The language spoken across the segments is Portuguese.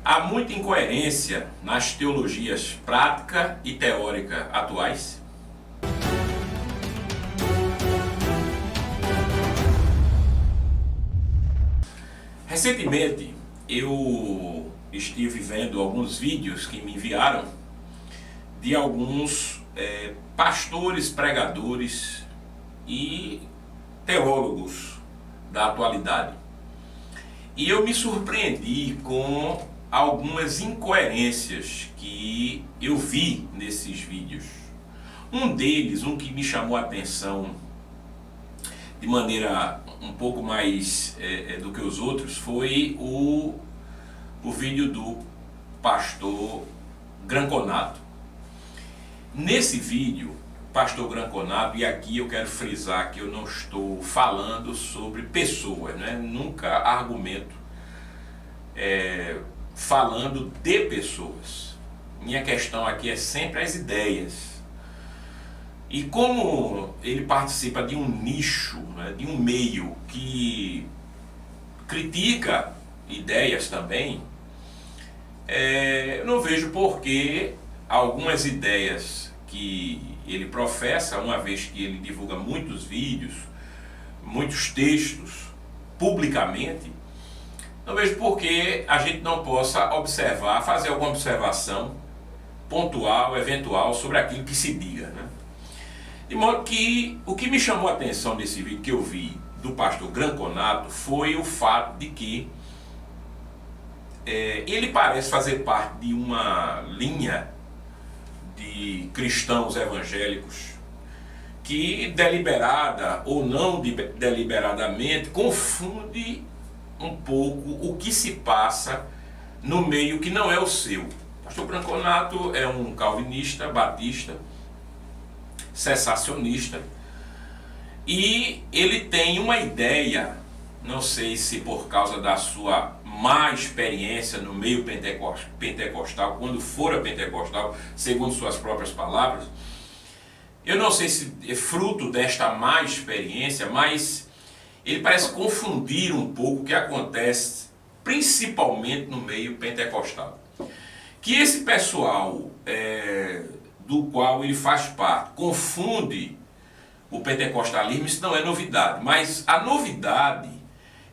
Há muita incoerência nas teologias prática e teórica atuais. Recentemente eu estive vendo alguns vídeos que me enviaram de alguns pastores, pregadores e teólogos da atualidade. E eu me surpreendi com algumas incoerências que eu vi nesses vídeos. Um deles, um que me chamou a atenção de maneira um pouco mais do que os outros, foi o vídeo do pastor Granconato. Nesse vídeo, pastor Granconato, e aqui eu quero frisar que eu não estou falando sobre pessoas, né? Nunca argumento falando de pessoas. Minha questão aqui é sempre as ideias. E como ele participa de um nicho, né, de um meio que critica ideias também, eu não vejo por que algumas ideias que ele professa, uma vez que ele divulga muitos vídeos, muitos textos publicamente, não vejo por que a gente não possa observar, fazer alguma observação pontual, eventual, sobre aquilo que se diga, né? De modo que o que me chamou a atenção desse vídeo que eu vi do pastor Granconato foi o fato de que ele parece fazer parte de uma linha de cristãos evangélicos que, deliberada ou não deliberadamente, confunde um pouco o que se passa no meio que não é o seu. O pastor Granconato é um calvinista, batista, cessacionista, e ele tem uma ideia, não sei se por causa da sua má experiência no meio pentecostal, quando fora pentecostal, segundo suas próprias palavras, eu não sei se é fruto desta má experiência, mas ele parece confundir um pouco o que acontece principalmente no meio pentecostal. Que esse pessoal do qual ele faz parte confunde o pentecostalismo, isso não é novidade, mas a novidade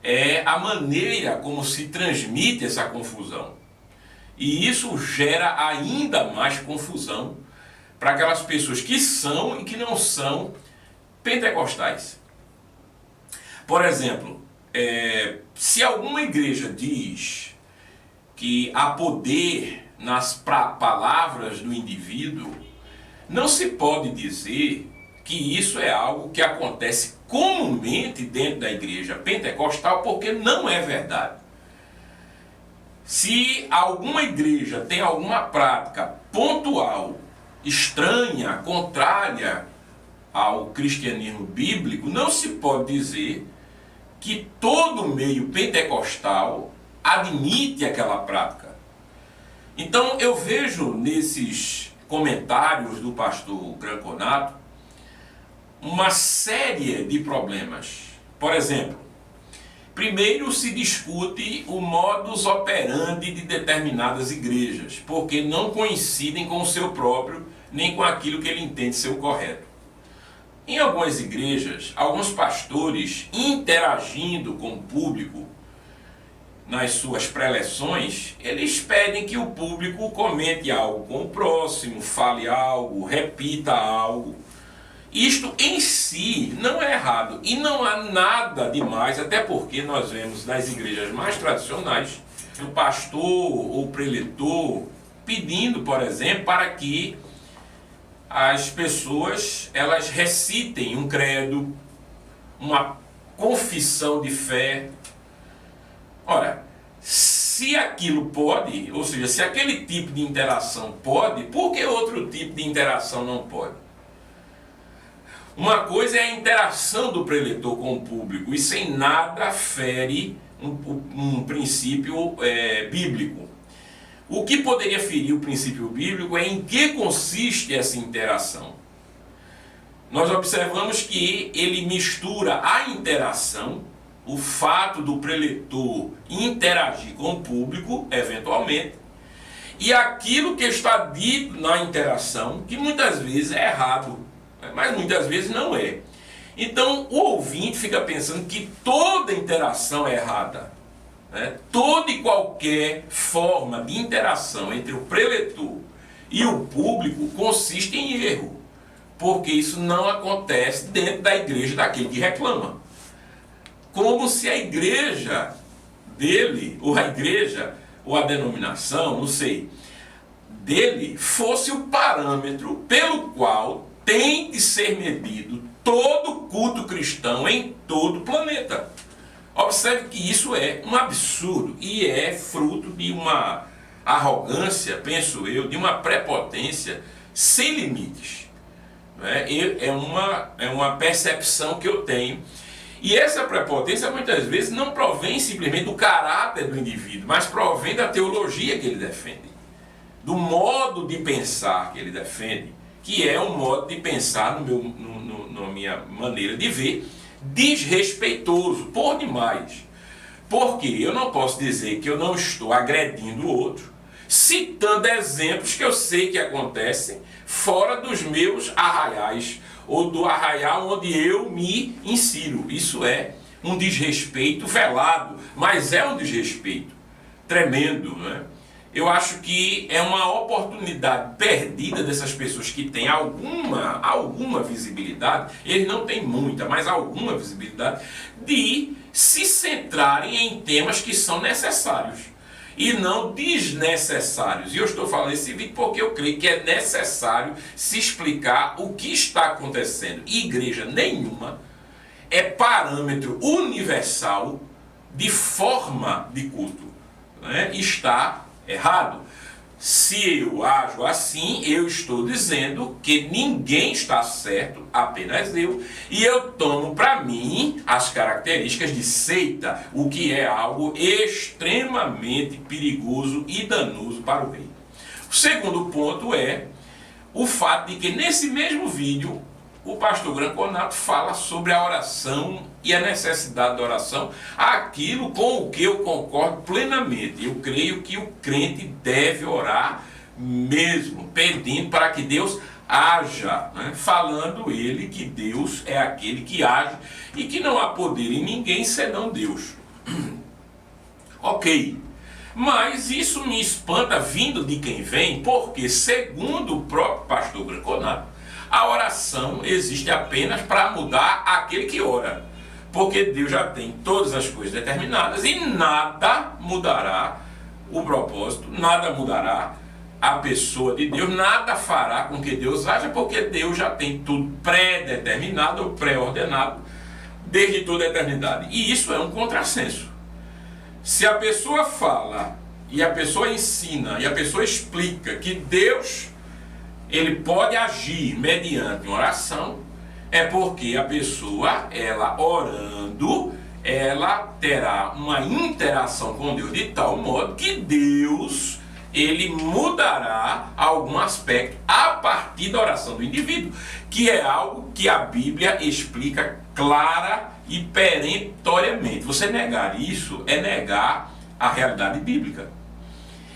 é a maneira como se transmite essa confusão. E isso gera ainda mais confusão para aquelas pessoas que são e que não são pentecostais. Por exemplo, se alguma igreja diz que há poder nas palavras do indivíduo, não se pode dizer que isso é algo que acontece comumente dentro da igreja pentecostal, porque não é verdade. Se alguma igreja tem alguma prática pontual, estranha, contrária ao cristianismo bíblico, não se pode dizer que todo meio pentecostal admite aquela prática. Então eu vejo nesses comentários do pastor Granconato uma série de problemas. Por exemplo, primeiro se discute o modus operandi de determinadas igrejas, porque não coincidem com o seu próprio, nem com aquilo que ele entende ser o correto. Em algumas igrejas, alguns pastores, interagindo com o público nas suas preleções, eles pedem que o público comente algo com o próximo, fale algo, repita algo. Isto em si não é errado e não há nada demais, até porque nós vemos nas igrejas mais tradicionais o pastor ou preletor pedindo, por exemplo, para que as pessoas elas recitem um credo, uma confissão de fé. Ora, se aquilo pode, ou seja, se aquele tipo de interação pode, por que outro tipo de interação não pode? Uma coisa é a interação do preletor com o público, e sem nada fere um princípio bíblico. O que poderia ferir o princípio bíblico é em que consiste essa interação. Nós observamos que ele mistura a interação, o fato do preletor interagir com o público, eventualmente, e aquilo que está dito na interação, que muitas vezes é errado, mas muitas vezes não é. Então o ouvinte fica pensando que toda interação é errada. Toda e qualquer forma de interação entre o preletor e o público consiste em erro, porque isso não acontece dentro da igreja daquele que reclama. Como se a igreja dele, ou a igreja, ou a denominação, não sei, dele fosse o parâmetro pelo qual tem de ser medido todo culto cristão em todo o planeta. Observe que isso é um absurdo e é fruto de uma arrogância, penso eu, de uma prepotência sem limites. É uma percepção que eu tenho. E essa prepotência muitas vezes não provém simplesmente do caráter do indivíduo, mas provém da teologia que ele defende, do modo de pensar que ele defende, que é um modo de pensar, na minha maneira de ver, desrespeitoso por demais. Porque eu não posso dizer que eu não estou agredindo o outro, citando exemplos que eu sei que acontecem fora dos meus arraiais, ou do arraial onde eu me insiro. Isso é um desrespeito velado, mas é um desrespeito tremendo, né? Eu acho que é uma oportunidade perdida dessas pessoas que têm alguma visibilidade, eles não têm muita, mas alguma visibilidade, de se centrarem em temas que são necessários e não desnecessários. E eu estou falando esse vídeo porque eu creio que é necessário se explicar o que está acontecendo. Igreja nenhuma é parâmetro universal de forma de culto, está errado. Se eu ajo assim, eu estou dizendo que ninguém está certo, apenas eu, e eu tomo para mim as características de seita, o que é algo extremamente perigoso e danoso para o reino. O segundo ponto é o fato de que nesse mesmo vídeo o pastor Granconato fala sobre a oração e a necessidade da oração, aquilo com o que eu concordo plenamente. Eu creio que o crente deve orar mesmo, pedindo para que Deus haja, falando ele que Deus é aquele que age e que não há poder em ninguém senão Deus. Ok, mas isso me espanta vindo de quem vem, porque segundo o próprio pastor Granconato, a oração existe apenas para mudar aquele que ora, porque Deus já tem todas as coisas determinadas e nada mudará o propósito, nada mudará a pessoa de Deus, nada fará com que Deus haja, porque Deus já tem tudo pré-determinado ou pré-ordenado desde toda a eternidade. E isso é um contrassenso. Se a pessoa fala e a pessoa ensina e a pessoa explica que Deus ele pode agir mediante uma oração, é porque a pessoa, ela orando, ela terá uma interação com Deus de tal modo que Deus, ele mudará algum aspecto a partir da oração do indivíduo, que é algo que a Bíblia explica clara e perentoriamente. Você negar isso é negar a realidade bíblica.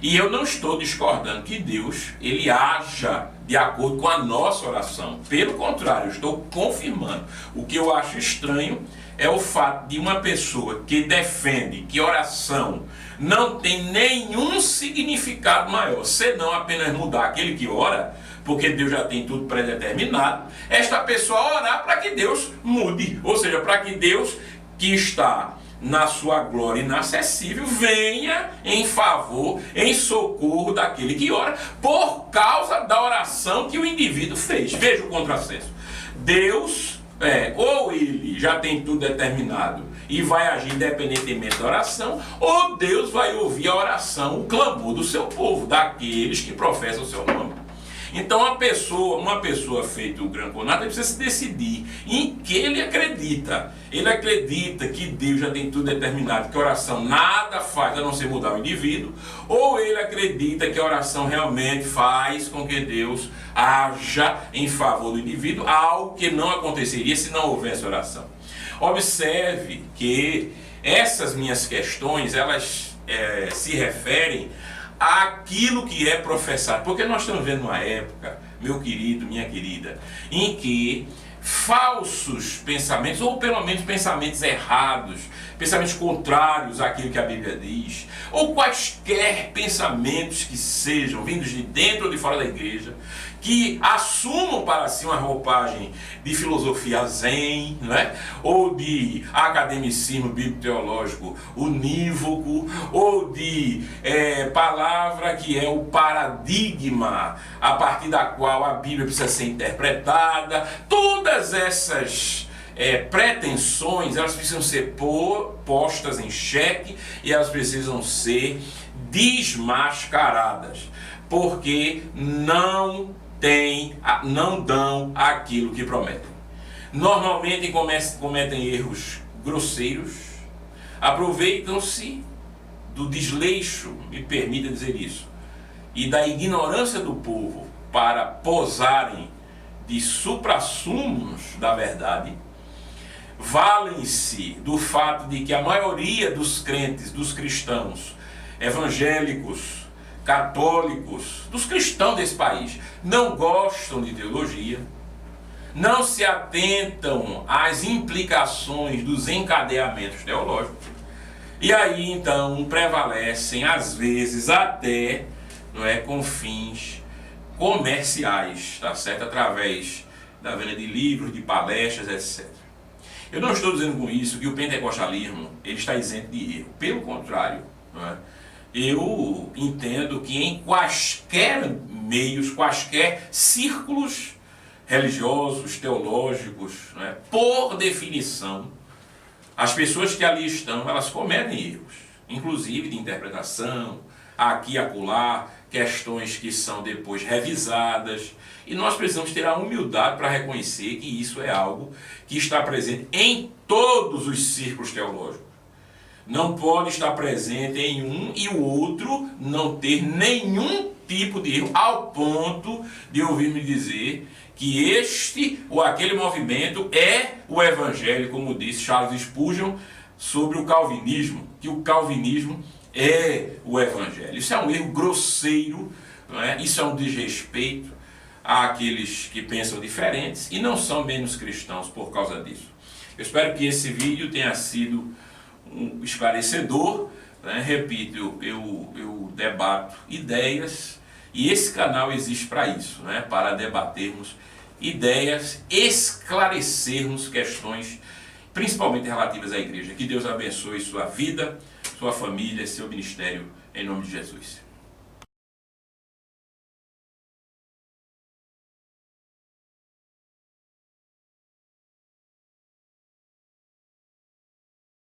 E eu não estou discordando que Deus, ele haja de acordo com a nossa oração. Pelo contrário, eu estou confirmando. O que eu acho estranho é o fato de uma pessoa que defende que oração não tem nenhum significado maior, senão apenas mudar aquele que ora, porque Deus já tem tudo predeterminado, esta pessoa orar para que Deus mude, ou seja, para que Deus, que está na sua glória inacessível, venha em favor, em socorro daquele que ora, por causa da oração que o indivíduo fez. Veja o contrassenso. Deus, ou ele já tem tudo determinado e vai agir independentemente da oração, ou Deus vai ouvir a oração, o clamor do seu povo, daqueles que professam o seu nome. Então uma pessoa feita o Granconato, ele precisa se decidir em que ele acredita. Ele acredita que Deus já tem tudo determinado, que a oração nada faz a não ser mudar o indivíduo, ou ele acredita que a oração realmente faz com que Deus haja em favor do indivíduo, algo que não aconteceria se não houvesse oração. Observe que essas minhas questões, elas se referem àquilo que é professado. Porque nós estamos vendo uma época, meu querido, minha querida, em que falsos pensamentos, ou pelo menos pensamentos errados, pensamentos contrários àquilo que a Bíblia diz, ou quaisquer pensamentos que sejam vindos de dentro ou de fora da igreja, que assumam para si uma roupagem de filosofia zen, né? Ou de academicismo bíblico-teológico unívoco, ou de palavra que é o paradigma a partir da qual a Bíblia precisa ser interpretada. Todas essas pretensões, elas precisam ser postas em xeque e elas precisam ser desmascaradas, porque não dão aquilo que prometem. Normalmente cometem erros grosseiros, aproveitam-se do desleixo, me permita dizer isso, e da ignorância do povo para posarem de suprassumos da verdade. Valem-se do fato de que a maioria dos crentes, dos cristãos evangélicos, católicos, dos cristãos desse país, não gostam de teologia, não se atentam às implicações dos encadeamentos teológicos, e aí então prevalecem, às vezes até, com fins comerciais, tá certo? Através da venda de livros, de palestras, etc. Eu não estou dizendo com isso que o pentecostalismo ele está isento de erro, pelo contrário, eu entendo que em quaisquer meios, quaisquer círculos religiosos, teológicos, por definição, as pessoas que ali estão, elas cometem erros, inclusive de interpretação, aqui e acolá, questões que são depois revisadas, e nós precisamos ter a humildade para reconhecer que isso é algo que está presente em todos os círculos teológicos. Não pode estar presente em um e o outro não ter nenhum tipo de erro, ao ponto de ouvir-me dizer que este ou aquele movimento é o evangelho, como disse Charles Spurgeon sobre o calvinismo, que o calvinismo é o evangelho. Isso é um erro grosseiro, Isso é um desrespeito àqueles que pensam diferentes e não são menos cristãos por causa disso. Eu espero que esse vídeo tenha sido um esclarecedor, Repito, eu debato ideias e esse canal existe para isso, Para debatermos ideias, esclarecermos questões, principalmente relativas à igreja. Que Deus abençoe sua vida, sua família, seu ministério, em nome de Jesus.